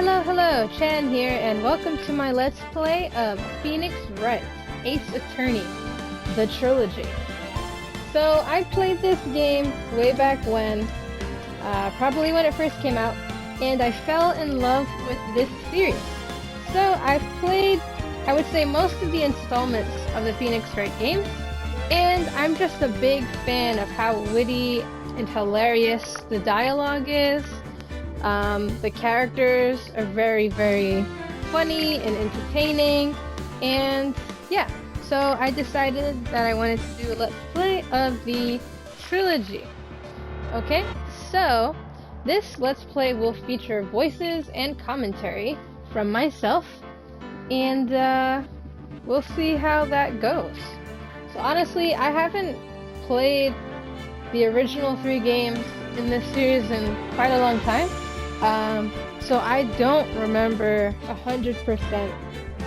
Hello, Chan here, and welcome to my Let's Play of Phoenix Wright, Ace Attorney, the Trilogy. So, I played this game way back when, probably when it first came out, and I fell in love with this series. So, I've played, I would say, most of the installments of the Phoenix Wright games, and I'm just a big fan of how witty and hilarious the dialogue is. The characters are very funny and entertaining, and yeah, so I decided that I wanted to do a Let's Play of the Trilogy. Okay, so this Let's Play will feature voices and commentary from myself, and we'll see how that goes. So honestly, I haven't played the original 3 games in this series in quite a long time. So I don't remember 100%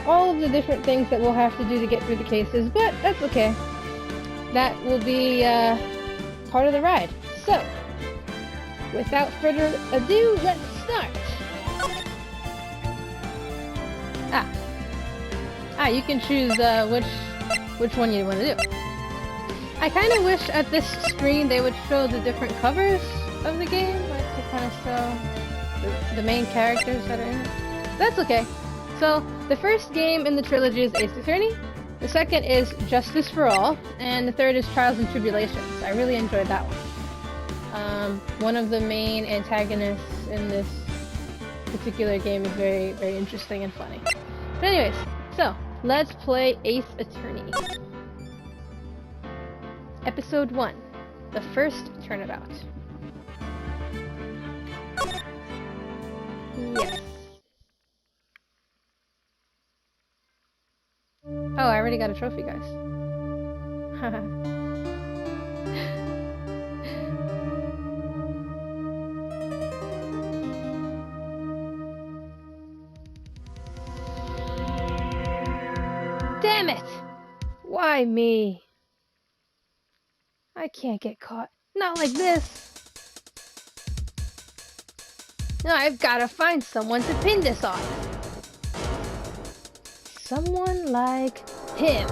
all of the different things that we'll have to do to get through the cases, but that's okay. That will be part of the ride. So, without further ado, let's start! You can choose which one you want to do. I kind of wish at this screen they would show the different covers of the game, like to kind of show the main characters that are in it. That's okay. So, the first game in the trilogy is Ace Attorney, the second is Justice for All, and the third is Trials and Tribulations. I really enjoyed that one. One of the main antagonists in this particular game is very interesting and funny. But anyways, so, let's play Ace Attorney. Episode 1, the first Turnabout. Yes. Oh, I already got a trophy, guys. Damn it! Why me? I can't get caught. Not like this. I've gotta find someone to pin this on. Someone like him.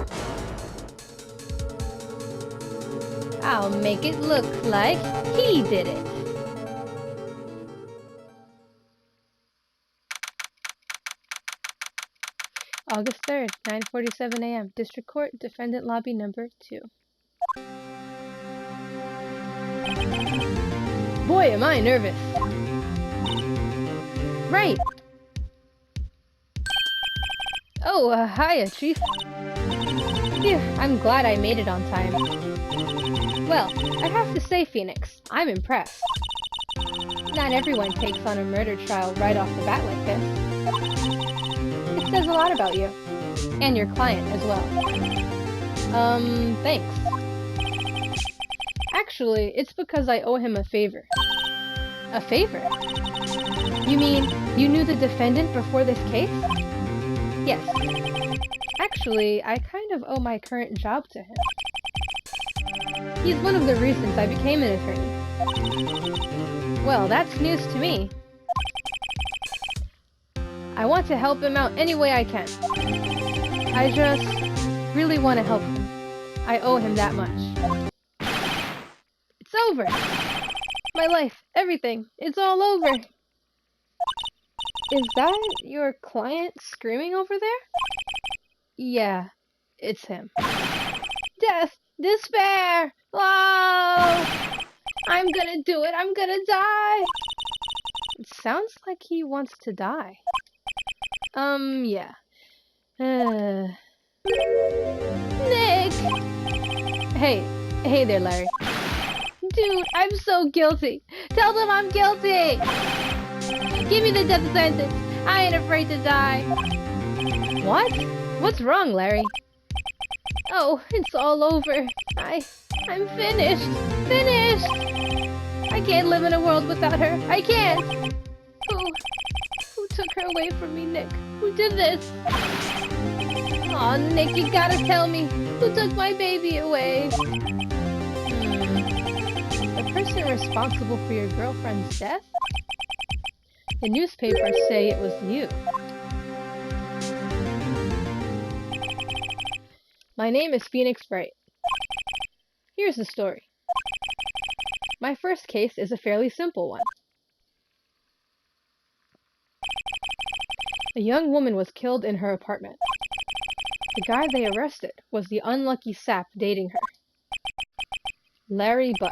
I'll make it look like he did it. August 3rd, 9:47 a.m. District Court, Defendant Lobby number 2. Boy, am I nervous. Right. Oh, hiya, Chief. Phew, I'm glad I made it on time. Well, I have to say, Phoenix, I'm impressed. Not everyone takes on a murder trial right off the bat like this. It says a lot about you. And your client as well. Thanks. Actually, it's because I owe him a favor. A favor? You mean, you knew the defendant before this case? Yes. Actually, I kind of owe my current job to him. He's one of the reasons I became an attorney. Well, that's news to me. I want to help him out any way I can. I just really want to help him. I owe him that much. It's over! My life, everything, it's all over! Is that your client screaming over there? Yeah, it's him. Death! Despair! Oh! I'm gonna do it! I'm gonna die! It sounds like he wants to die. Yeah. Nick! Hey there, Larry. Dude, I'm so guilty! Tell them I'm guilty! Give me the death sentence! I ain't afraid to die! What? What's wrong, Larry? Oh, it's all over. I'm finished! Finished! I can't live in a world without her. I can't! Who took her away from me, Nick? Who did this? Aw, Nick, you gotta tell me. Who took my baby away? The person responsible for your girlfriend's death? The newspapers say it was you. My name is Phoenix Wright. Here's the story. My first case is a fairly simple one. A young woman was killed in her apartment. The guy they arrested was the unlucky sap dating her. Larry Butz,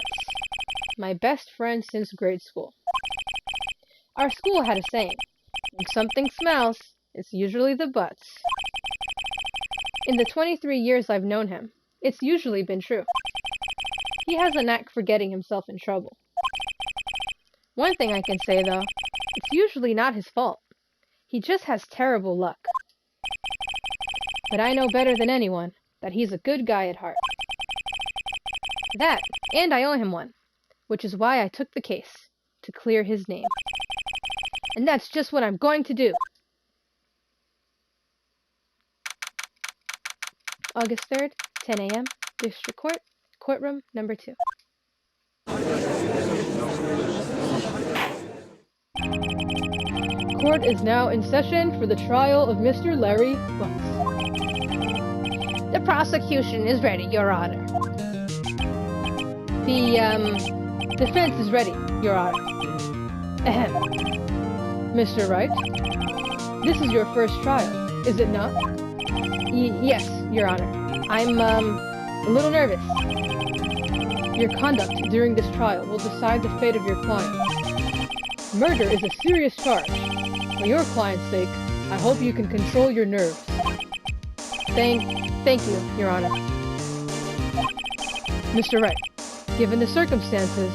my best friend since grade school. Our school had a saying, when something smells, it's usually the butts. In the 23 years I've known him, it's usually been true. He has a knack for getting himself in trouble. One thing I can say though, it's usually not his fault. He just has terrible luck. But I know better than anyone that he's a good guy at heart. That, and I owe him one, which is why I took the case, to clear his name. And that's just what I'm going to do. August 3rd, 10 a.m., District Court, Courtroom Number 2. Court is now in session for the trial of Mr. Larry Butz. The prosecution is ready, Your Honor. The defense is ready, Your Honor. Ahem. Mr. Wright, this is your first trial, is it not? Yes, Your Honor. I'm, a little nervous. Your conduct during this trial will decide the fate of your client. Murder is a serious charge. For your client's sake, I hope you can control your nerves. Thank you, Your Honor. Mr. Wright, given the circumstances,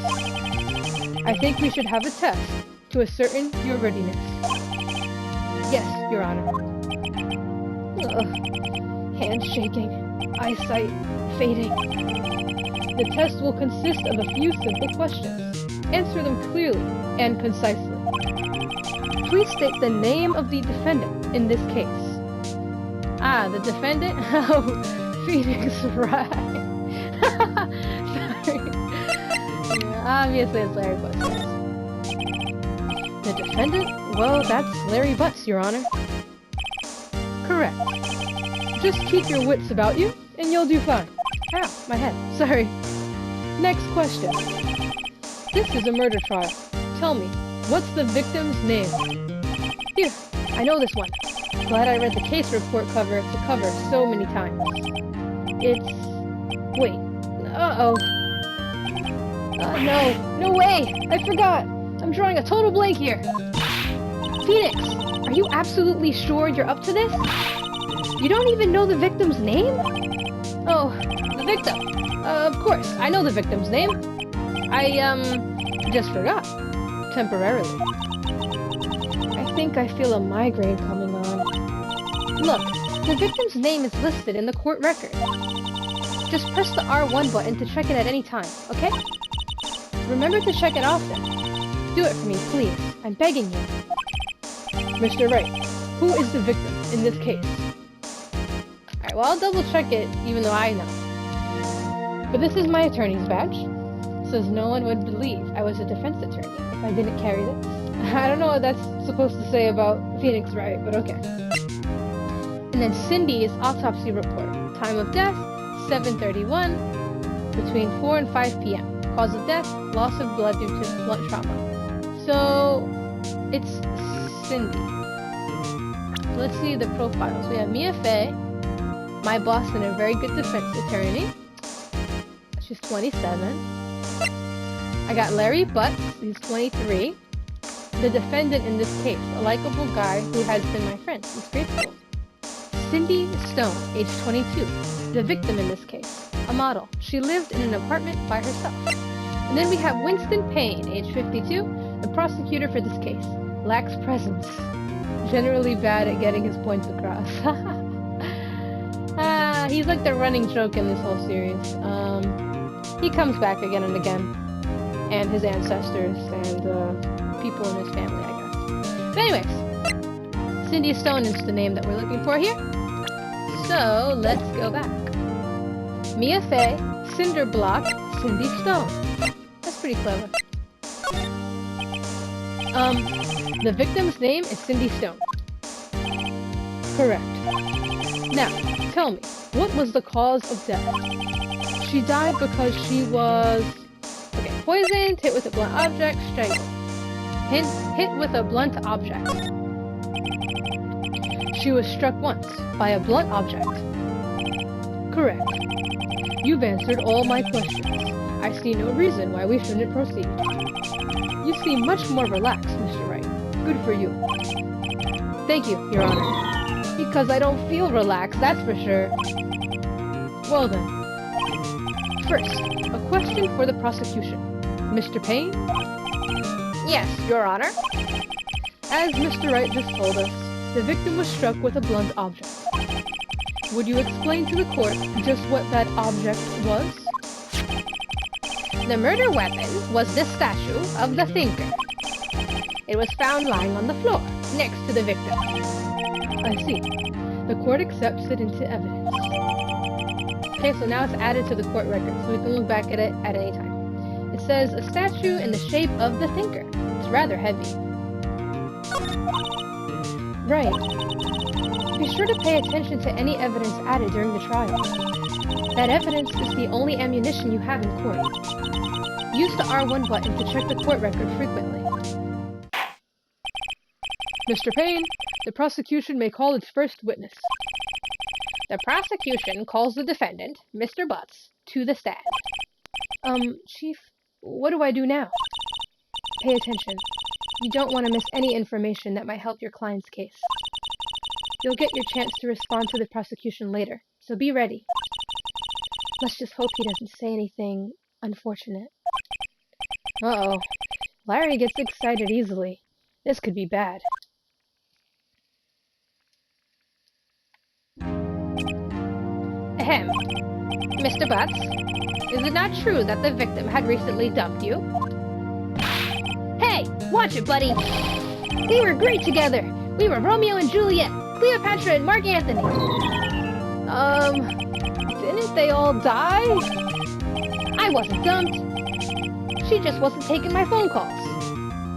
I think we should have a test to ascertain your readiness. Yes, Your Honor. Hand shaking, eyesight fading. The test will consist of a few simple questions. Answer them clearly and concisely. Please state the name of the defendant in this case. Ah, the defendant? Oh, Phoenix Wright. Sorry. Yeah, obviously it's Larry Butz. The defendant? Well, that's Larry Butz, Your Honor. Correct. Just keep your wits about you, and you'll do fine. Ow, my head. Sorry. Next question. This is a murder trial. Tell me, what's the victim's name? Here, I know this one. Glad I read the case report cover to cover so many times. It's... Wait. Uh-oh. No way! I forgot! I'm drawing a total blank here! Phoenix, are you absolutely sure you're up to this? You don't even know the victim's name? Oh, the victim. Of course, I know the victim's name. I, just forgot. Temporarily. I think I feel a migraine coming on. Look, the victim's name is listed in the court record. Just press the R1 button to check it at any time, okay? Remember to check it often. Do it for me, please. I'm begging you. Mr. Wright, who is the victim in this case? Alright, well, I'll double check it, even though I know. But this is my attorney's badge. Says no one would believe I was a defense attorney if I didn't carry this. I don't know what that's supposed to say about Phoenix Wright, but okay. And then Cindy's autopsy report. Time of death, 7:31, between 4 and 5 p.m. Cause of death, loss of blood due to blunt trauma. So, it's Cindy. So let's see the profiles. We have Mia Fey, my boss and a very good defense attorney. She's 27. I got Larry Butz, he's 23. The defendant in this case, a likable guy who has been my friend since grade school. Cindy Stone, age 22. The victim in this case, a model. She lived in an apartment by herself. And then we have Winston Payne, age 52, the prosecutor for this case. Lacks presence. Generally bad at getting his points across. He's like the running joke in this whole series. He comes back again and again. And his ancestors and people in his family, I guess. But anyways, Cindy Stone is the name that we're looking for here. So, let's go back. Mia Fey, Cinder Block, Cindy Stone. That's pretty clever. The victim's name is Cindy Stone. Correct. Now, tell me, what was the cause of death? She died because she was... Okay, poisoned, hit with a blunt object, strangled. Hit with a blunt object. She was struck once by a blunt object. Correct. You've answered all my questions. I see no reason why we shouldn't proceed. You seem much more relaxed, Mr. Wright. Good for you. Thank you, Your Honor. Because I don't feel relaxed, that's for sure. Well then. First, a question for the prosecution. Mr. Payne? Yes, Your Honor. As Mr. Wright just told us, the victim was struck with a blunt object. Would you explain to the court just what that object was? The murder weapon was the statue of the thinker. It was found lying on the floor, next to the victim. I see. The court accepts it into evidence. Okay, so now it's added to the court record, so we can look back at it at any time. It says, a statue in the shape of the thinker. It's rather heavy. Right. Be sure to pay attention to any evidence added during the trial. That evidence is the only ammunition you have in court. Use the R1 button to check the court record frequently. Mr. Payne, the prosecution may call its first witness. The prosecution calls the defendant, Mr. Butz, to the stand. Chief, what do I do now? Pay attention. You don't want to miss any information that might help your client's case. You'll get your chance to respond to the prosecution later, so be ready. Let's just hope he doesn't say anything unfortunate. Uh-oh. Larry gets excited easily. This could be bad. Ahem. Mr. Butz, is it not true that the victim had recently dumped you? Hey! Watch it, buddy! We were great together! We were Romeo and Juliet! Cleopatra and Mark Anthony! Didn't they all die? I wasn't dumped. She just wasn't taking my phone calls.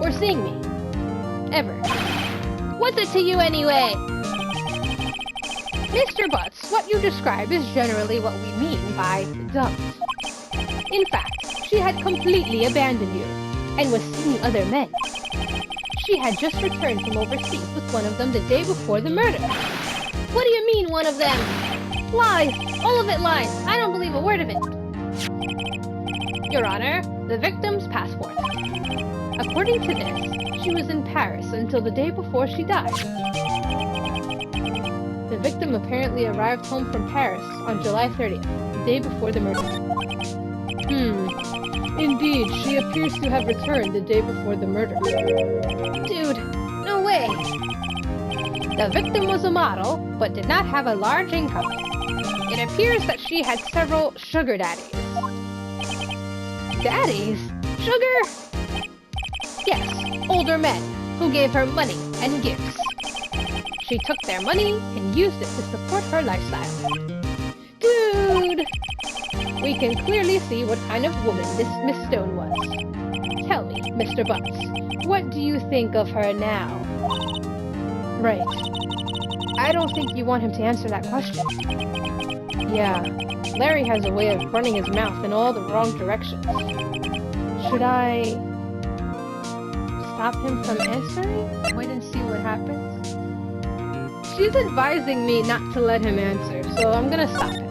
Or seeing me. Ever. What's it to you anyway? Mr. Butz, what you describe is generally what we mean by dumped. In fact, she had completely abandoned you, and was seeing other men. She had just returned from overseas with one of them the day before the murder. What do you mean, one of them? Lies! All of it lies! I don't believe a word of it! Your Honor, the victim's passport. According to this, she was in Paris until the day before she died. The victim apparently arrived home from Paris on July 30th, the day before the murder. Indeed, she appears to have returned the day before the murder. Dude, no way! The victim was a model, but did not have a large income. It appears that she had several sugar daddies. Daddies? Sugar? Yes, older men, who gave her money and gifts. She took their money and used it to support her lifestyle. Dude! We can clearly see what kind of woman this Miss Stone was. Tell me, Mr. Butz, what do you think of her now? Right. I don't think you want him to answer that question. Yeah, Larry has a way of running his mouth in all the wrong directions. Should I stop him from answering? Wait and see what happens? She's advising me not to let him answer, so I'm gonna stop him.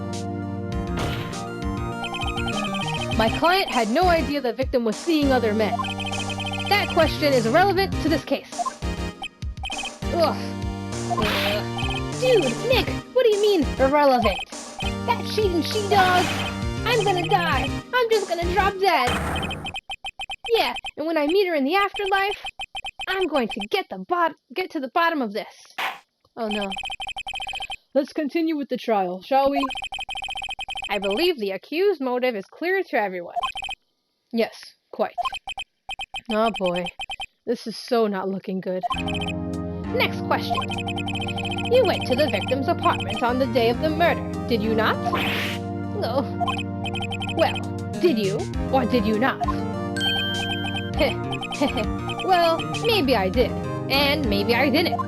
My client had no idea the victim was seeing other men. That question is irrelevant to this case. Ugh. Dude, Nick, what do you mean, irrelevant? That cheating she-dog! I'm gonna die! I'm just gonna drop dead! Yeah, and when I meet her in the afterlife, I'm going to get to the bottom of this. Oh no. Let's continue with the trial, shall we? I believe the accused motive is clear to everyone. Yes, quite. Oh boy, this is so not looking good. Next question. You went to the victim's apartment on the day of the murder, did you not? No. Well, did you, or did you not? Well, maybe I did. And maybe I didn't.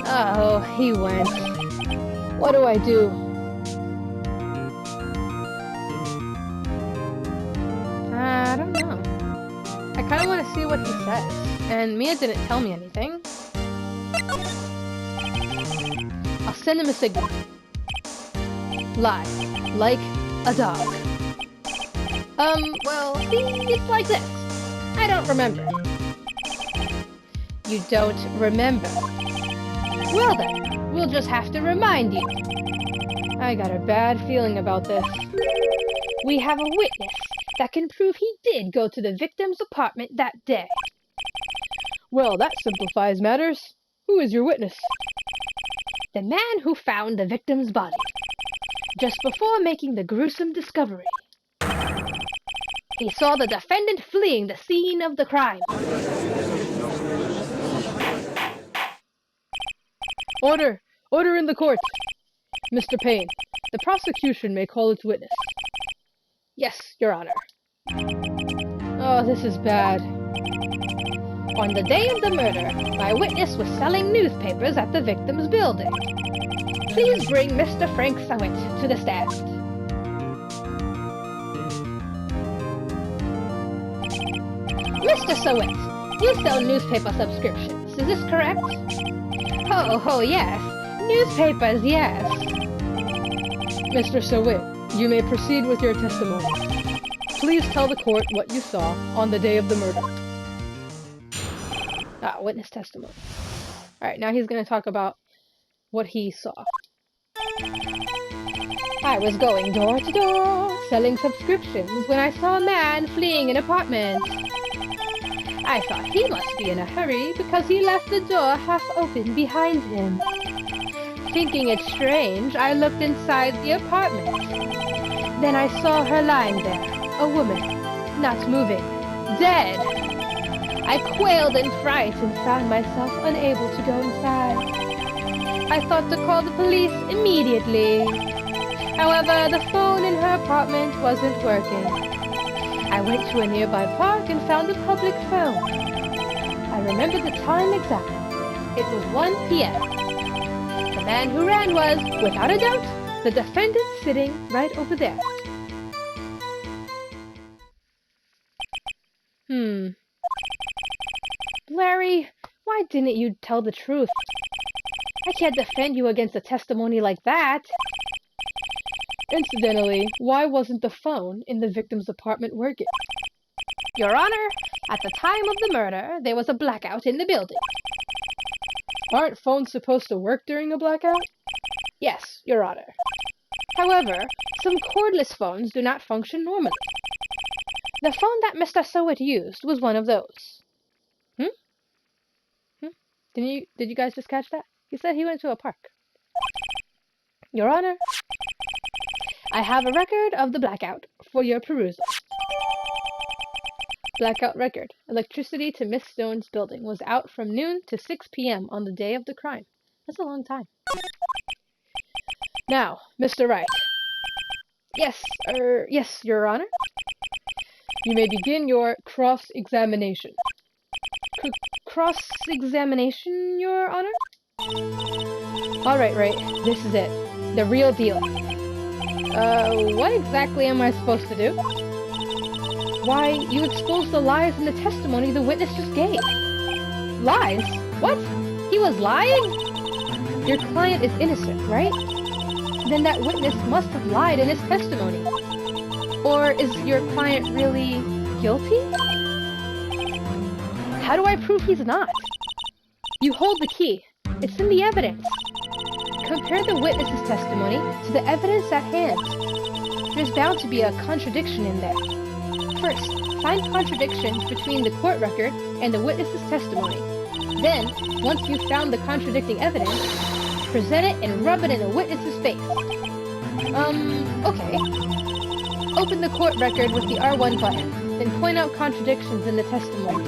Oh, he went. What do I do? I don't know. I kind of want to see what he says. And Mia didn't tell me anything. I'll send him a signal. Lie. Like a dog. Well, see, it's like this. I don't remember. You don't remember. Well then, we'll just have to remind you. I got a bad feeling about this. We have a witness that can prove he did go to the victim's apartment that day. Well, that simplifies matters. Who is your witness? The man who found the victim's body, just before making the gruesome discovery. He saw the defendant fleeing the scene of the crime. Order! Order in the court! Mr. Payne, the prosecution may call its witness. Yes, Your Honor. Oh, this is bad. On the day of the murder, my witness was selling newspapers at the victim's building. Please bring Mr. Frank Sowett to the stand. Mr. Sowett, you sell newspaper subscriptions, is this correct? Oh, yes. Newspapers, yes. Mr. Sowett, you may proceed with your testimony. Please tell the court what you saw on the day of the murder. Witness testimony. Alright, now he's going to talk about what he saw. I was going door to door, selling subscriptions, when I saw a man fleeing an apartment. I thought he must be in a hurry because he left the door half open behind him. Thinking it strange, I looked inside the apartment. Then I saw her lying there, a woman, not moving, dead. I quailed in fright and found myself unable to go inside. I thought to call the police immediately. However, the phone in her apartment wasn't working. I went to a nearby park and found a public phone. I remember the time exactly. It was 1 p.m. The man who ran was, without a doubt, the defendant sitting right over there. Larry, why didn't you tell the truth? I can't defend you against a testimony like that. Incidentally, why wasn't the phone in the victim's apartment working? Your Honor, at the time of the murder, there was a blackout in the building. Aren't phones supposed to work during a blackout? Yes, Your Honor. However, some cordless phones do not function normally. The phone that Mr. Sowett used was one of those. Did you guys just catch that? He said he went to a park. Your Honor, I have a record of the blackout for your perusal. Blackout record. Electricity to Miss Stone's building was out from noon to 6 p.m. on the day of the crime. That's a long time. Now, Mr. Wright. Yes, Your Honor. You may begin your cross-examination. Cross-examination, Your Honor? Alright, Wright. This is it. The real deal. What exactly am I supposed to do? Why, you exposed the lies in the testimony the witness just gave. Lies? What? He was lying? Your client is innocent, right? Then that witness must have lied in his testimony. Or is your client really guilty? How do I prove he's not? You hold the key. It's in the evidence. Compare the witness's testimony to the evidence at hand. There's bound to be a contradiction in there. First, find contradictions between the court record and the witness's testimony. Then, once you've found the contradicting evidence, present it and rub it in the witness's face. Okay. Open the court record with the R1 button, then point out contradictions in the testimony.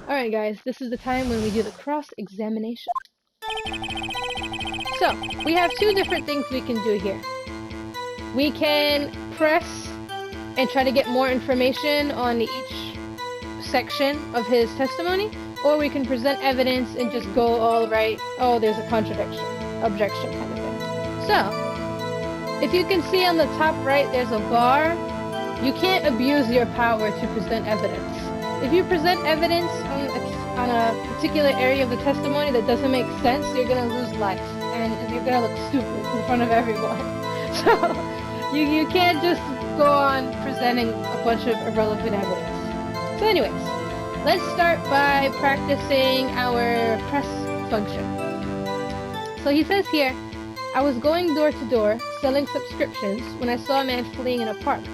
Alright guys, this is the time when we do the cross-examination. So, we have two different things we can do here. We can press and try to get more information on each section of his testimony, or we can present evidence and just go all right, oh, there's a contradiction, objection kind of thing. So, if you can see on the top right, there's a bar. You can't abuse your power to present evidence. If you present evidence on a particular area of the testimony that doesn't make sense, you're gonna lose life, and you're gonna look stupid in front of everyone. So, you can't just go on presenting a bunch of irrelevant evidence. So anyways, let's start by practicing our press function. So he says here, I was going door to door selling subscriptions when I saw a man fleeing an apartment.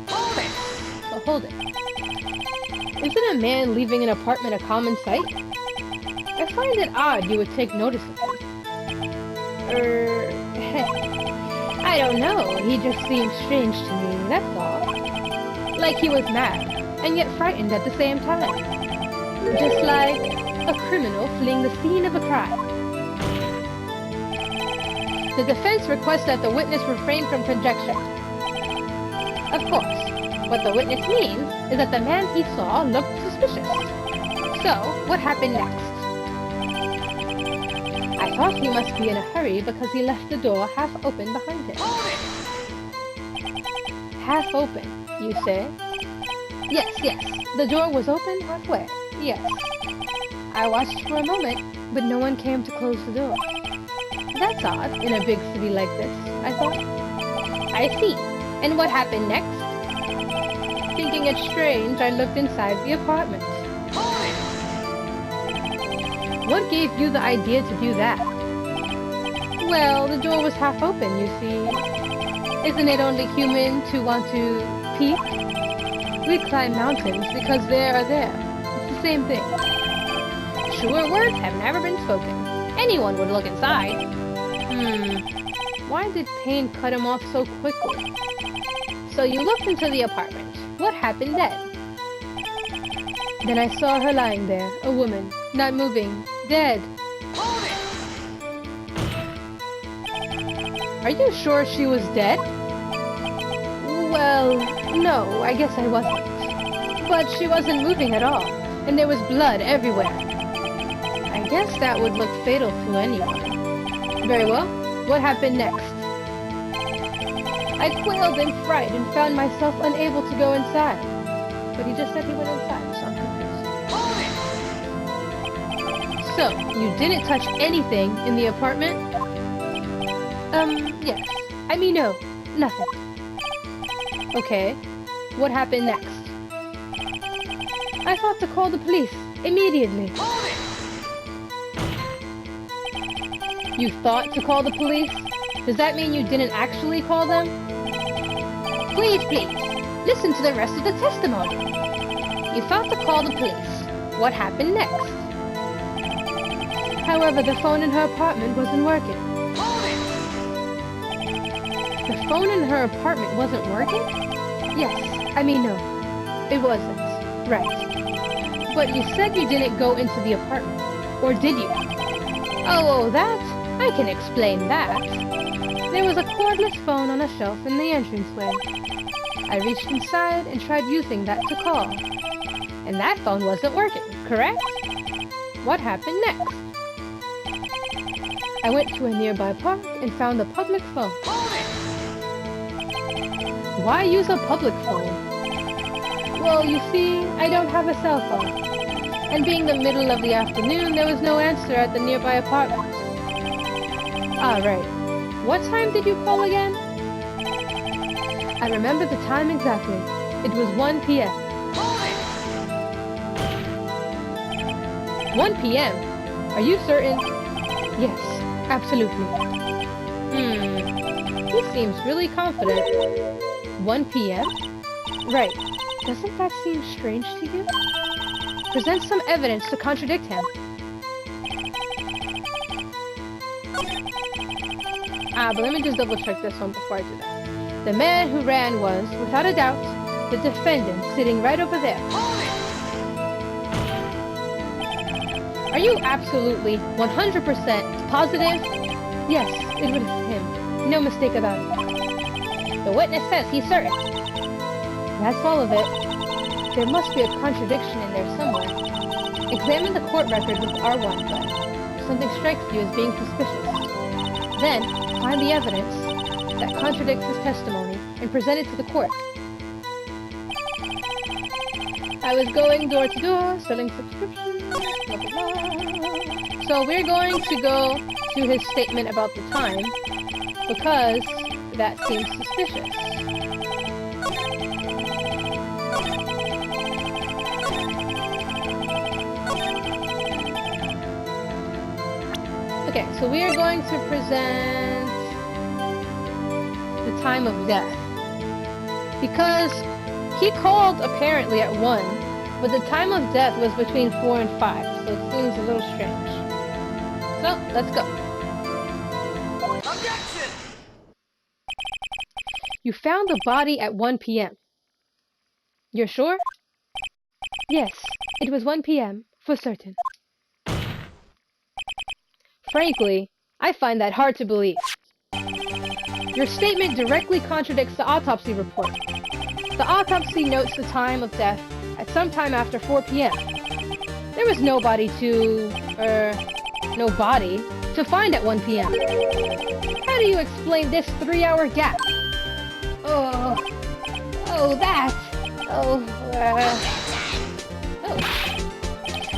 Okay, so hold it. Isn't a man leaving an apartment a common sight? I find it odd you would take notice of him. I don't know, he just seemed strange to me, that's all. Like he was mad, and yet frightened at the same time. Just like a criminal fleeing the scene of a crime. The defense requests that the witness refrain from conjecture. Of course. What the witness means is that the man he saw looked suspicious. So, what happened next? I thought he must be in a hurry because he left the door half open behind him. Half open, you say? Yes, the door was open halfway, yes. I watched for a moment, but no one came to close the door. That's odd in a big city like this, I thought. I see. And what happened next? Thinking it strange, I looked inside the apartment. What gave you the idea to do that? Well, the door was half open, you see. Isn't it only human to want to peek? We climb mountains because they are there. It's the same thing. Truer words have never been spoken. Anyone would look inside. Why did pain cut him off so quickly? So you looked into the apartment. What happened then? Then I saw her lying there, a woman, not moving, dead. Are you sure she was dead? Well, no, I guess I wasn't. But she wasn't moving at all, and there was blood everywhere. I guess that would look fatal to anyone. Very well, what happened next? I quailed in fright and found myself unable to go inside. But he just said he went inside, so I'm confused. So, you didn't touch anything in the apartment? Yes. I mean, no. Nothing. Okay. What happened next? I thought to call the police. Immediately. You thought to call the police? Does that mean you didn't actually call them? Please, listen to the rest of the testimony. You thought to call the police. What happened next? However, the phone in her apartment wasn't working. The phone in her apartment wasn't working? Yes. I mean, no. It wasn't. Right. But you said you didn't go into the apartment. Or did you? Oh, that? I can explain that. There was a cordless phone on a shelf in the entranceway. I reached inside and tried using that to call. And that phone wasn't working, correct? What happened next? I went to a nearby park and found a public phone. Why use a public phone? Well, you see, I don't have a cell phone. And being the middle of the afternoon, there was no answer at the nearby apartment. Ah, right. What time did you call again? I remember the time exactly. It was 1 p.m. 1 p.m.? Are you certain? Yes, absolutely. He seems really confident. 1 p.m.? Right. Doesn't that seem strange to you? Present some evidence to contradict him. But let me just double check this one before I do that. The man who ran was, without a doubt, the defendant sitting right over there. Are you absolutely 100% positive? Yes, it was him. No mistake about it. The witness says he's certain. That's all of it. There must be a contradiction in there somewhere. Examine the court record with R1 then. If something strikes you as being suspicious. Then, find the evidence that contradicts his testimony and present it to the court. I was going door to door, selling subscriptions, blah blah blah. So we're going to go to his statement about the time, because that seems suspicious. Okay, so we are going to present the time of death. Because he called apparently at 1, but the time of death was between 4 and 5, so it seems a little strange. So, let's go. Objection! You found the body at 1 p.m. You're sure? Yes, it was 1 p.m. for certain. Frankly, I find that hard to believe. Your statement directly contradicts the autopsy report. The autopsy notes the time of death at some time after 4 p.m. There was no body to find at 1 p.m. How do you explain this 3-hour gap?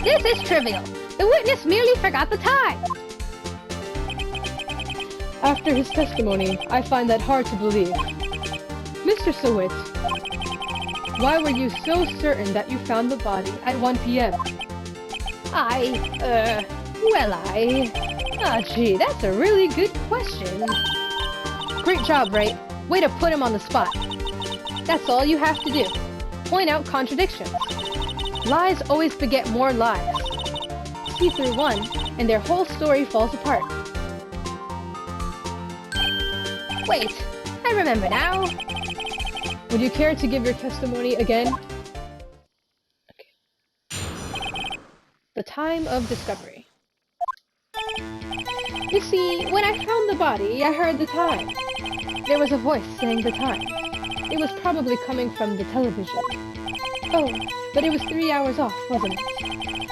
This is trivial. The witness merely forgot the time. After his testimony, I find that hard to believe. Mr. Sowit, why were you so certain that you found the body at 1 p.m.? Gee, that's a really good question. Great job, Wright. Way to put him on the spot. That's all you have to do. Point out contradictions. Lies always beget more lies. See through one, and their whole story falls apart. Wait, I remember now. Would you care to give your testimony again? Okay. The time of discovery. You see, when I found the body, I heard the time. There was a voice saying the time. It was probably coming from the television. Oh, but it was 3 hours off, wasn't it?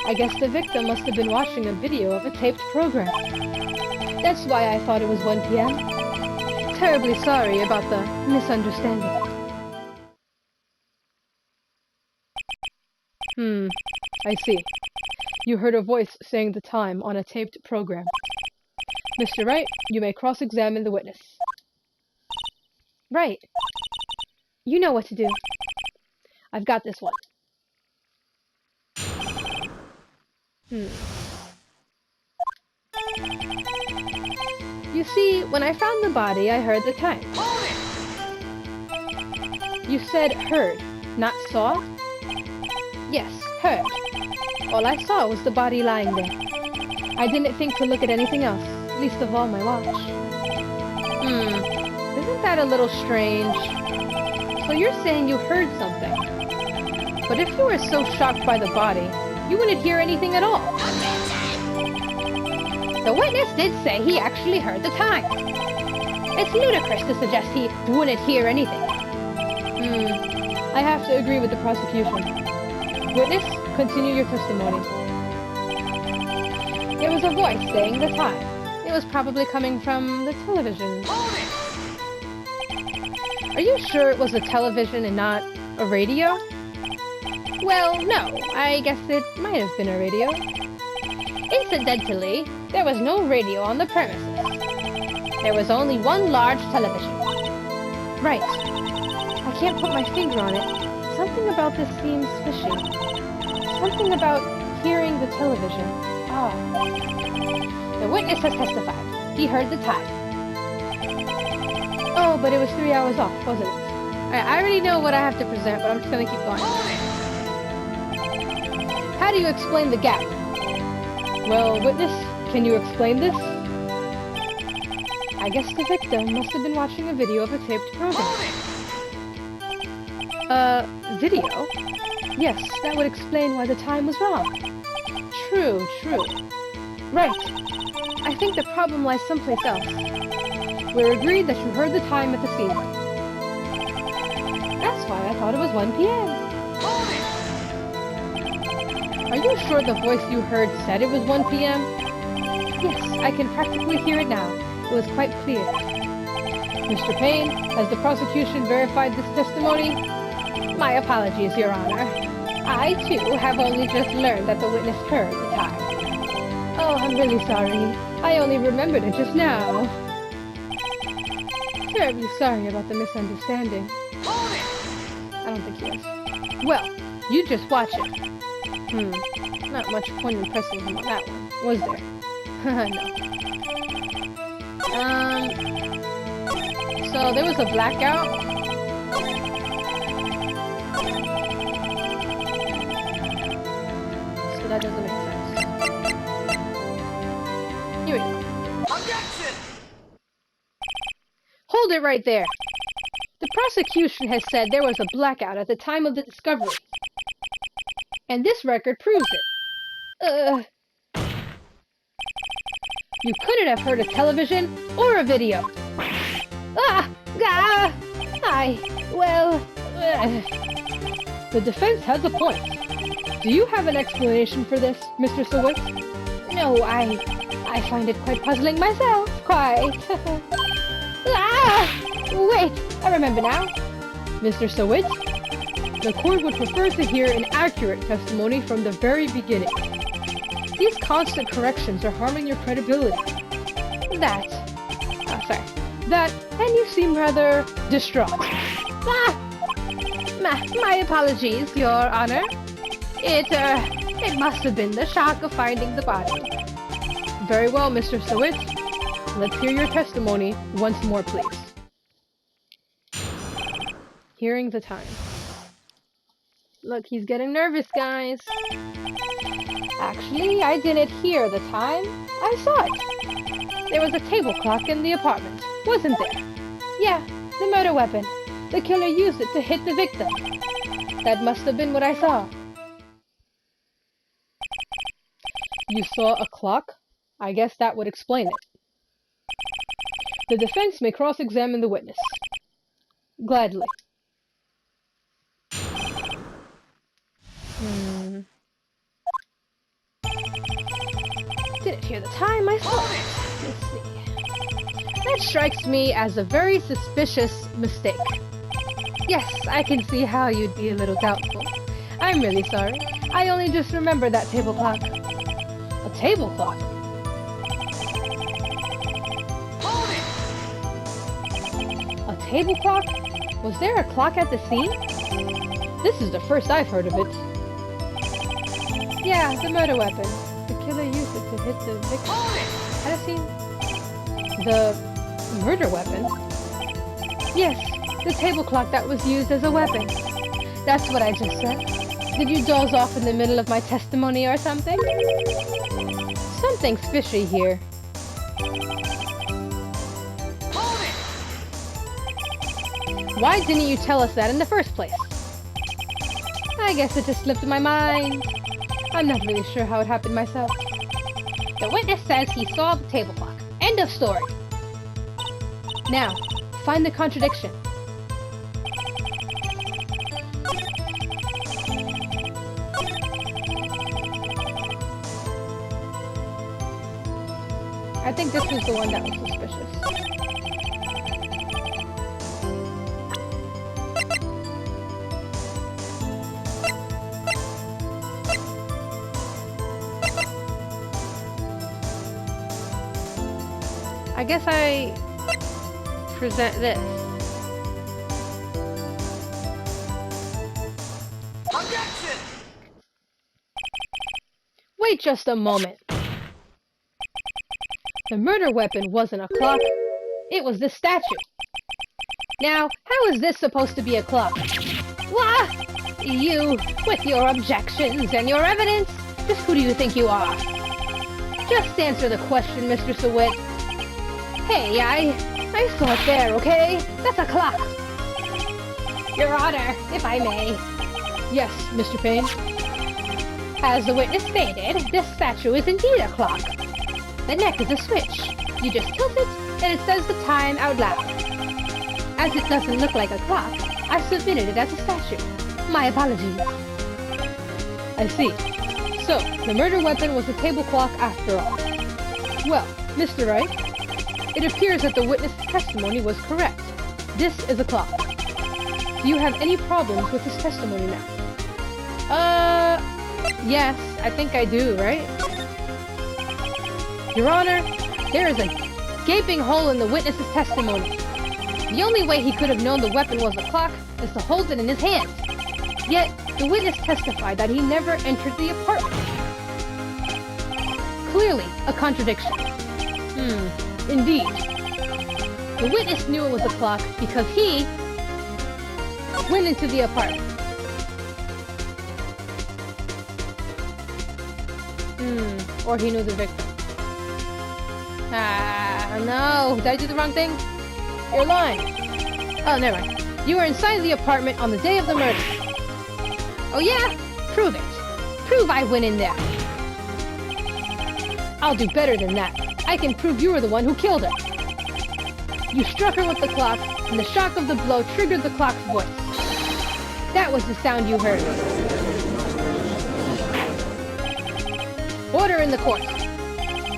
I guess the victim must have been watching a video of a taped program. That's why I thought it was 1 p.m. Terribly sorry about the misunderstanding. I see. You heard a voice saying the time on a taped program. Mr. Wright, you may cross-examine the witness. Right. You know what to do. I've got this one. You see, when I found the body, I heard the time. You said heard, not saw? Yes, heard. All I saw was the body lying there. I didn't think to look at anything else, least of all my watch. Isn't that a little strange? So you're saying you heard something. But if you were so shocked by the body, you wouldn't hear anything at all. The witness did say he actually heard the time. It's ludicrous to suggest he wouldn't hear anything. I have to agree with the prosecution. Witness, continue your testimony. There was a voice saying the time. It was probably coming from the television. Are you sure it was a television and not a radio? Well, no. I guess it might have been a radio. Incidentally, there was no radio on the premises. There was only one large television. Right. I can't put my finger on it. Something about this seems fishy. Something about hearing the television. The witness has testified. He heard the time. Oh, but it was 3 hours off, wasn't it? Alright, I already know what I have to present, but I'm just gonna keep going. How do you explain the gap? Well, witness, can you explain this? I guess the victim must have been watching a video of a taped program. Video? Yes, that would explain why the time was wrong. True. Right. I think the problem lies someplace else. We're agreed that you heard the time at the scene. That's why I thought it was 1 p.m. Are you sure the voice you heard said it was 1 p.m.? Yes, I can practically hear it now. It was quite clear. Mr. Payne, has the prosecution verified this testimony? My apologies, Your Honor. I, too, have only just learned that the witness heard the time. Oh, I'm really sorry. I only remembered it just now. Terribly sorry about the misunderstanding. I don't think he is. Well, you just watch it. Not much point in pressing him on that one, was there? No. So there was a blackout. So that doesn't make sense. Here we go. Objection! Hold it right there. The prosecution has said there was a blackout at the time of the discovery. And this record proves it. You couldn't have heard a television or a video. The defense has a point. Do you have an explanation for this, Mr. Sawit? No, I find it quite puzzling myself, quite. Wait, I remember now. Mr. Sawit, the court would prefer to hear an accurate testimony from the very beginning. These constant corrections are harming your credibility. And you seem rather distraught. My apologies, Your Honor. It must have been the shock of finding the body. Very well, Mr. Sawit. Let's hear your testimony once more, please. Hearing the time. Look, he's getting nervous, guys. Actually, I didn't hear the time. I saw it. There was a table clock in the apartment, wasn't there? Yeah, the murder weapon. The killer used it to hit the victim. That must have been what I saw. You saw a clock? I guess that would explain it. The defense may cross-examine the witness. Gladly. Didn't hear the time, I saw it. Let's see. That strikes me as a very suspicious mistake. Yes, I can see how you'd be a little doubtful. I'm really sorry. I only just remembered that table clock. A table clock? A table clock? Was there a clock at the scene? This is the first I've heard of it. Yeah, the murder weapon. The killer used it to hit the victim. At a scene? The murder weapon? Yes, the table clock that was used as a weapon. That's what I just said. Did you doze off in the middle of my testimony or something? Something's fishy here. Why didn't you tell us that in the first place? I guess it just slipped my mind. I'm not really sure how it happened myself. The witness says he saw the table clock. End of story. Now, find the contradiction. I think this was the one that was suspicious. I guess I present this. Objection! Wait just a moment. The murder weapon wasn't a clock. It was this statue. Now, how is this supposed to be a clock? Wah! You, with your objections and your evidence, just who do you think you are? Just answer the question, Mr. Sawit. Hey, I saw it there, okay? That's a clock. Your Honor, if I may. Yes, Mr. Payne. As the witness stated, this statue is indeed a clock. The neck is a switch. You just tilt it, and it says the time out loud. As it doesn't look like a clock, I submitted it as a statue. My apologies. I see. So, the murder weapon was a table clock after all. Well, Mr. Wright, it appears that the witness' testimony was correct. This is a clock. Do you have any problems with his testimony now? Yes, I think I do, right? Your Honor, there is a gaping hole in the witness's testimony. The only way he could have known the weapon was a clock is to hold it in his hand. Yet, the witness testified that he never entered the apartment. Clearly, a contradiction. Indeed. The witness knew it was a clock because he went into the apartment. Or he knew the victim. No. Did I do the wrong thing? You're lying. Oh, never mind. You were inside the apartment on the day of the murder. Oh yeah? Prove it. Prove I went in there. I'll do better than that. I can prove you were the one who killed her. You struck her with the clock, and the shock of the blow triggered the clock's voice. That was the sound you heard. Order in the court.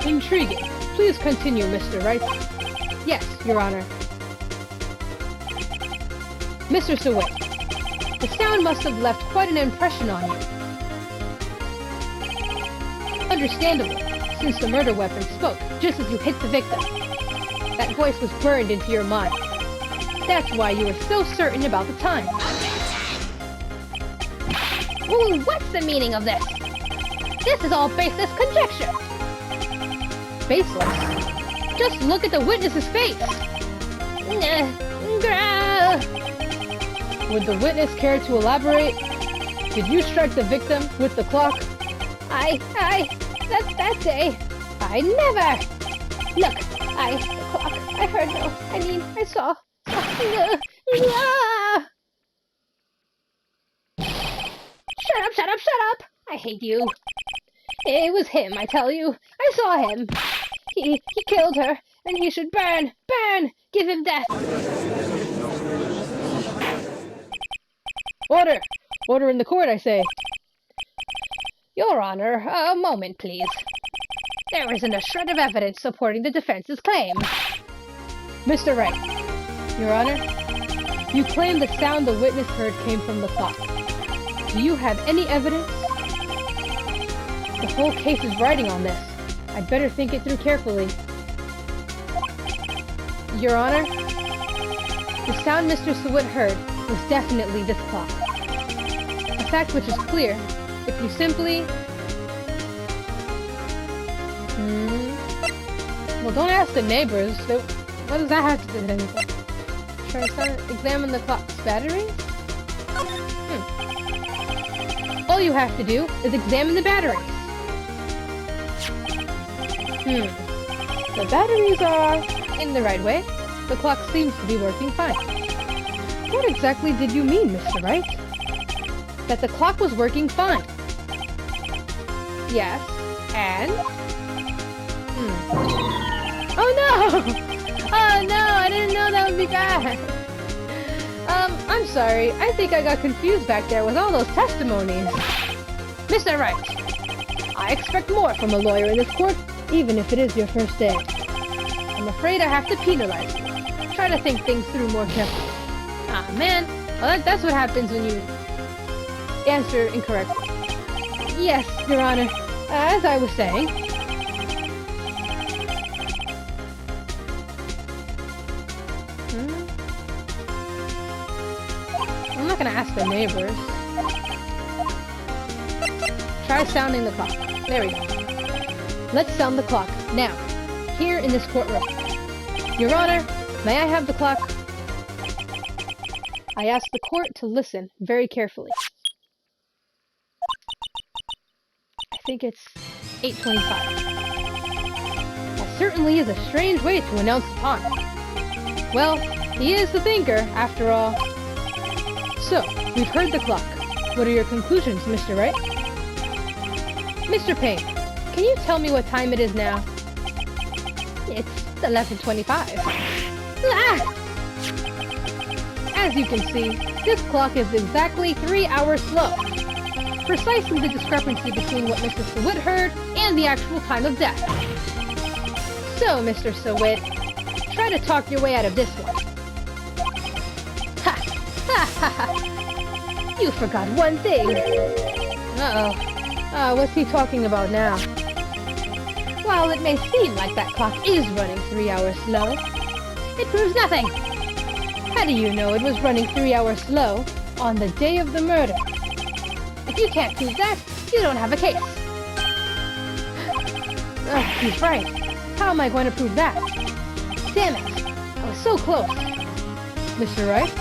Intriguing. Please continue, Mr. Wright. Yes, Your Honor. Mr. Sawit, the sound must have left quite an impression on you. Understandable, since the murder weapon spoke just as you hit the victim. That voice was burned into your mind. That's why you were so certain about the time. Ooh, what's the meaning of this? This is all baseless conjecture. Baseless? Just look at the witness's face. Would the witness care to elaborate? Did you strike the victim with the clock? That day, I never! Look, the clock, I heard no, I saw. Shut up! I hate you. It was him, I tell you. I saw him. He killed her, and he should burn! Give him death! Order! Order in the court, I say. Your Honor, a moment, please. There isn't a shred of evidence supporting the defense's claim. Mr. Wright, Your Honor, you claim the sound the witness heard came from the clock. Do you have any evidence? The whole case is riding on this. I'd better think it through carefully. Your Honor, the sound Mr. Sawit heard was definitely this clock. A fact which is clear if you simply... Well, don't ask the neighbors. What does that have to do with anything? Try to examine the clock's batteries? All you have to do is examine the batteries. The batteries are in the right way. The clock seems to be working fine. What exactly did you mean, Mr. Wright? That the clock was working fine. Yes, and? Oh no! Oh no, I didn't know that would be bad. I'm sorry. I think I got confused back there with all those testimonies. Mr. Wright, I expect more from a lawyer in this court, even if it is your first day. I'm afraid I have to penalize you. Try to think things through more carefully. Ah, man. Well, that's what happens when you answer incorrectly. Yes, Your Honor. As I was saying... I'm not gonna ask the neighbors. Try sounding the clock. There we go. Let's sound the clock, now. Here in this courtroom. Your Honor, may I have the clock? I ask the court to listen very carefully. I think it's 8:25. That certainly is a strange way to announce the time. Well, he is the thinker, after all. So, we've heard the clock. What are your conclusions, Mr. Wright? Mr. Payne, can you tell me what time it is now? It's 11:25. Ah! As you can see, this clock is exactly 3 hours slow. precisely the discrepancy between what Mr. Sawit heard and the actual time of death. So, Mr. Sawit, try to talk your way out of this one. Ha! Ha ha ha! You forgot one thing! Uh-oh. What's he talking about now? While it may seem like that clock is running 3 hours slow, it proves nothing! How do you know it was running 3 hours slow on the day of the murder? If you can't prove that, you don't have a case. He's right. How am I going to prove that? Damn it! I was so close. Mr. Wright,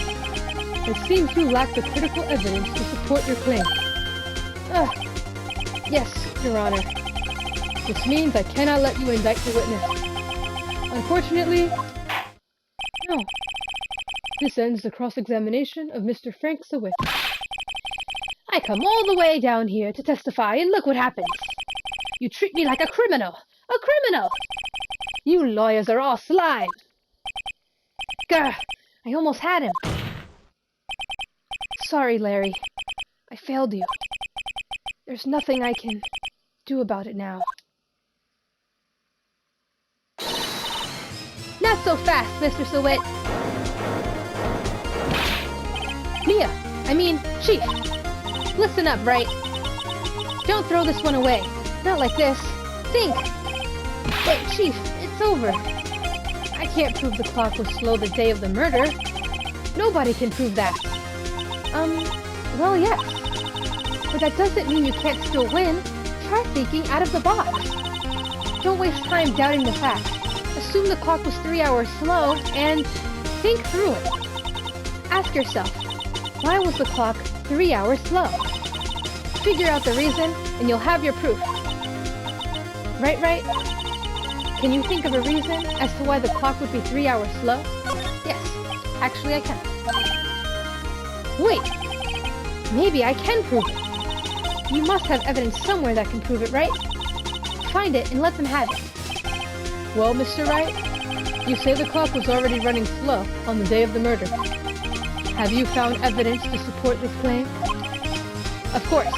it seems you lack the critical evidence to support your claim. Yes, Your Honor. This means I cannot let you indict the witness. Unfortunately, no. This ends the cross-examination of Mr. Frank Sawit. I come all the way down here to testify, and look what happens. You treat me like a criminal! A criminal! You lawyers are all slime! Grr! I almost had him. Sorry, Larry. I failed you. There's nothing I can do about it now. Not so fast, Mr. Sawit! Chief! Listen up, Wright. Don't throw this one away. Not like this. Think! Wait, Chief, it's over. I can't prove the clock was slow the day of the murder. Nobody can prove that. Well, yes. But that doesn't mean you can't still win. Try thinking out of the box. Don't waste time doubting the facts. Assume the clock was 3 hours slow, and think through it. Ask yourself, why was the clock 3 hours slow? Figure out the reason, and you'll have your proof. Right? Can you think of a reason as to why the clock would be 3 hours slow? Yes, actually I can. Wait! Maybe I can prove it. You must have evidence somewhere that can prove it, right? Find it and let them have it. Well, Mr. Wright, you say the clock was already running slow on the day of the murder. Have you found evidence to support this claim? Of course.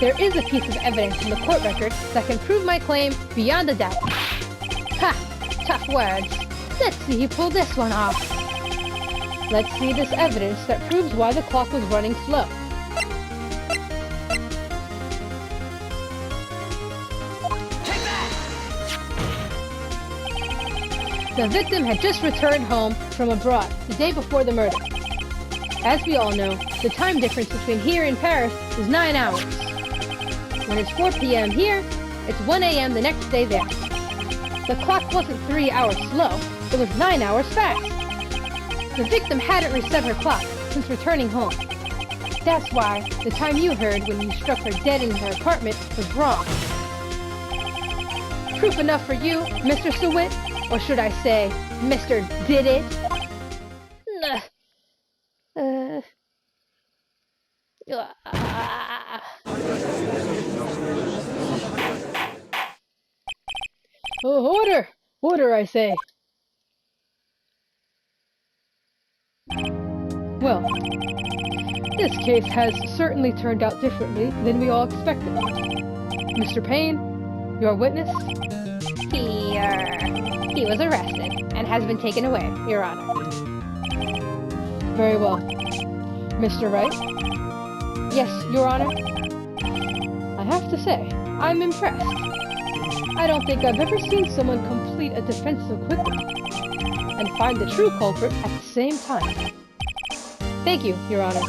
There is a piece of evidence in the court record that can prove my claim beyond a doubt. Ha! Tough words. Let's see you pull this one off. Let's see this evidence that proves why the clock was running slow. Take that! The victim had just returned home from abroad the day before the murder. As we all know, the time difference between here and Paris is 9 hours. When it's 4 p.m. here, it's 1 a.m. the next day there. The clock wasn't 3 hours slow, it was 9 hours fast. The victim hadn't reset her clock since returning home. That's why the time you heard when you struck her dead in her apartment was wrong. Proof enough for you, Mr. Sawit? Or should I say, Mr. Did It? Oh, order, I say. Well, this case has certainly turned out differently than we all expected. Mr. Payne, your witness? He was arrested and has been taken away, Your Honor. Very well. Mr. Wright? Yes, Your Honor. I have to say, I'm impressed. I don't think I've ever seen someone complete a defense so quickly and find the true culprit at the same time. Thank you, Your Honor.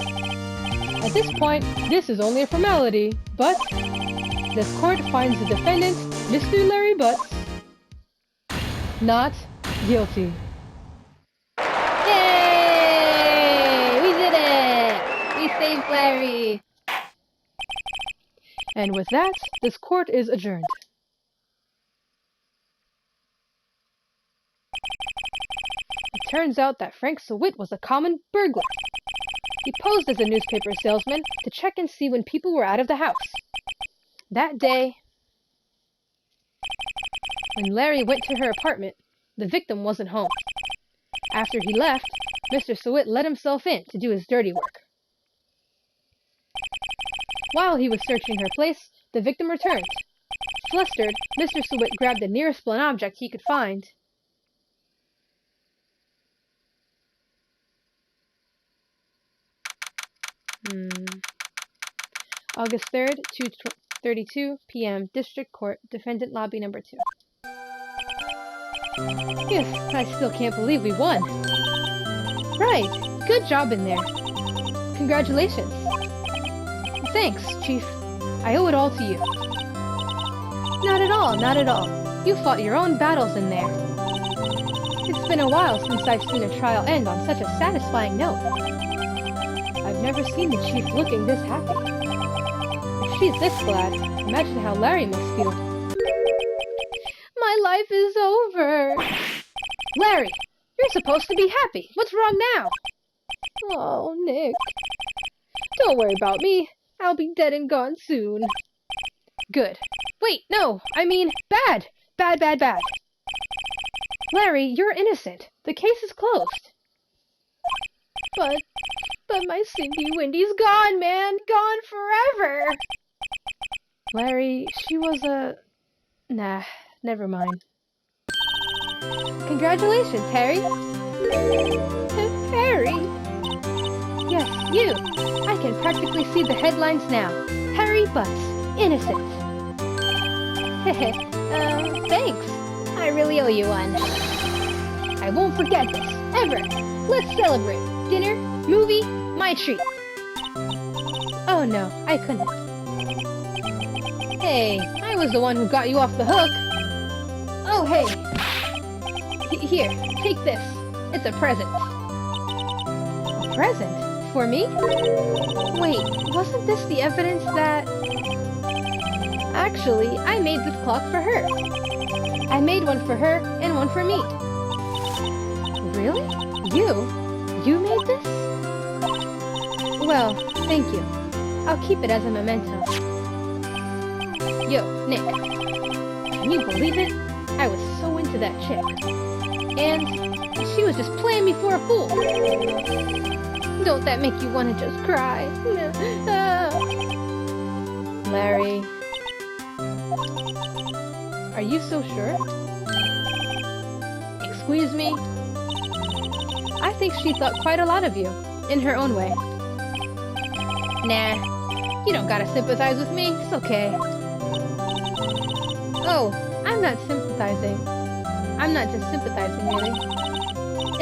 At this point, this is only a formality, but this court finds the defendant, Mr. Larry Butz, not guilty. Yay! We did it! We saved Larry! And with that, this court is adjourned. It turns out that Frank Sawit was a common burglar. He posed as a newspaper salesman to check and see when people were out of the house. That day, when Larry went to her apartment, the victim wasn't home. After he left, Mr. Sawit let himself in to do his dirty work. While he was searching her place, the victim returned. Flustered, Mr. Sweet grabbed the nearest blunt object he could find. August 3rd, 2:32 p.m. District Court, Defendant Lobby Number 2. Phew, I still can't believe we won. Right, good job in there. Congratulations. Thanks, Chief. I owe it all to you. Not at all, not at all. You fought your own battles in there. It's been a while since I've seen a trial end on such a satisfying note. I've never seen the Chief looking this happy. If she's this glad, imagine how Larry must feel. My life is over. Larry, you're supposed to be happy. What's wrong now? Oh, Nick. Don't worry about me. I'll be dead and gone soon. Good. Wait, no, I mean bad. Bad, bad, bad. Larry, you're innocent. The case is closed. But my Cindy Windy's gone, man. Gone forever. Larry, she was a... Nah, never mind. Congratulations, Harry. Harry? Yes, you. I can practically see the headlines now. Harry Butz, innocent. Thanks. I really owe you one. I won't forget this, ever. Let's celebrate. Dinner, movie, my treat. Oh no, I couldn't. Hey, I was the one who got you off the hook. Oh hey. Here, take this. It's a present. A present? For me? Wait, wasn't this the evidence that... Actually, I made this clock for her. I made one for her and one for me. Really? You made this? Well, thank you. I'll keep it as a memento. Yo, Nick. Can you believe it? I was so into that chick. And she was just playing me for a fool. Don't that make you want to just cry? Larry. Are you so sure? Excuse me? I think she thought quite a lot of you, in her own way. Nah, you don't gotta sympathize with me, it's okay. Oh, I'm not sympathizing. I'm not just sympathizing, really.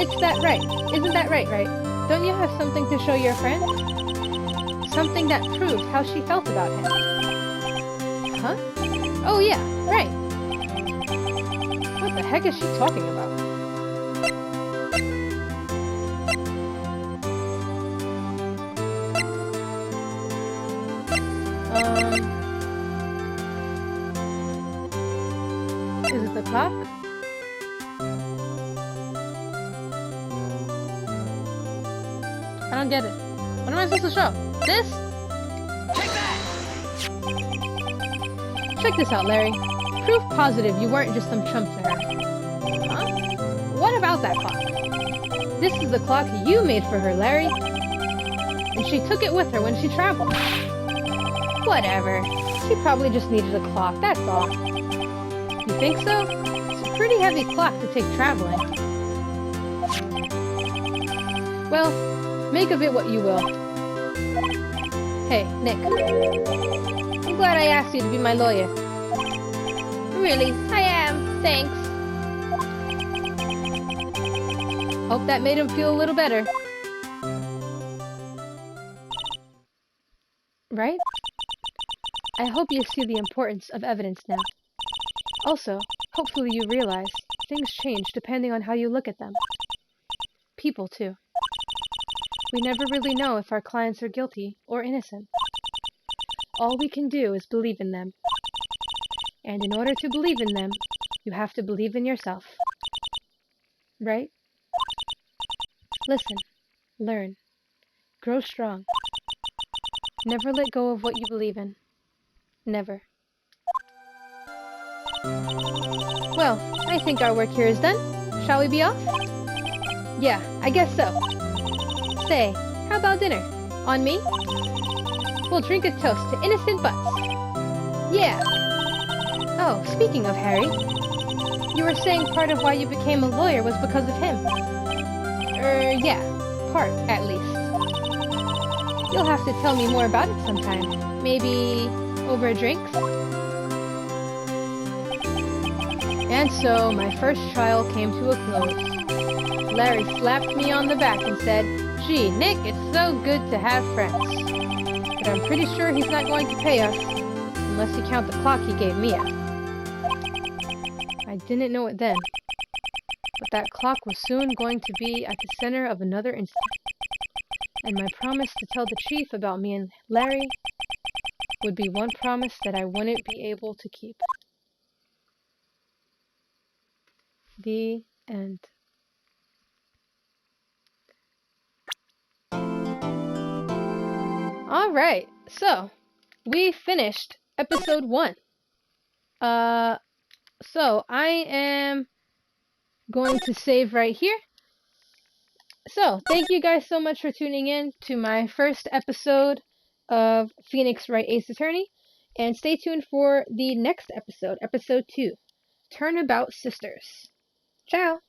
It's that right. Isn't that right, Wright? Don't you have something to show your friend? Something that proves how she felt about him. Huh? Oh yeah, right. What the heck is she talking about? Is it the clock? I don't get it. What am I supposed to show? This? Take that! Check this out, Larry. Proof positive you weren't just some chump to her. Huh? What about that clock? This is the clock you made for her, Larry. And she took it with her when she traveled. Whatever. She probably just needed a clock, that's all. You think so? It's a pretty heavy clock to take traveling. Well, make of it what you will. Hey, Nick. I'm glad I asked you to be my lawyer. Really, I am. Thanks. Hope that made him feel a little better. Right? I hope you see the importance of evidence now. Also, hopefully you realize things change depending on how you look at them. People, too. We never really know if our clients are guilty or innocent. All we can do is believe in them. And in order to believe in them, you have to believe in yourself. Right? Listen, learn, grow strong. Never let go of what you believe in. Never. Well, I think our work here is done. Shall we be off? Yeah, I guess so. Say, how about dinner? On me? We'll drink a toast to innocent Butz. Yeah. Oh, speaking of Harry, you were saying part of why you became a lawyer was because of him. Yeah. Part, at least. You'll have to tell me more about it sometime. Maybe over a drink? And so, my first trial came to a close. Larry slapped me on the back and said, "Gee, Nick, it's so good to have friends. But I'm pretty sure he's not going to pay us, unless you count the clock he gave Mia." I didn't know it then, but that clock was soon going to be at the center of another incident. And my promise to tell the chief about me and Larry would be one promise that I wouldn't be able to keep. The end. Alright, so we finished episode 1. So I am going to save right here. So, thank you guys so much for tuning in to my first episode of Phoenix Wright Ace Attorney. And stay tuned for the next episode, episode 2, Turnabout Sisters. Ciao!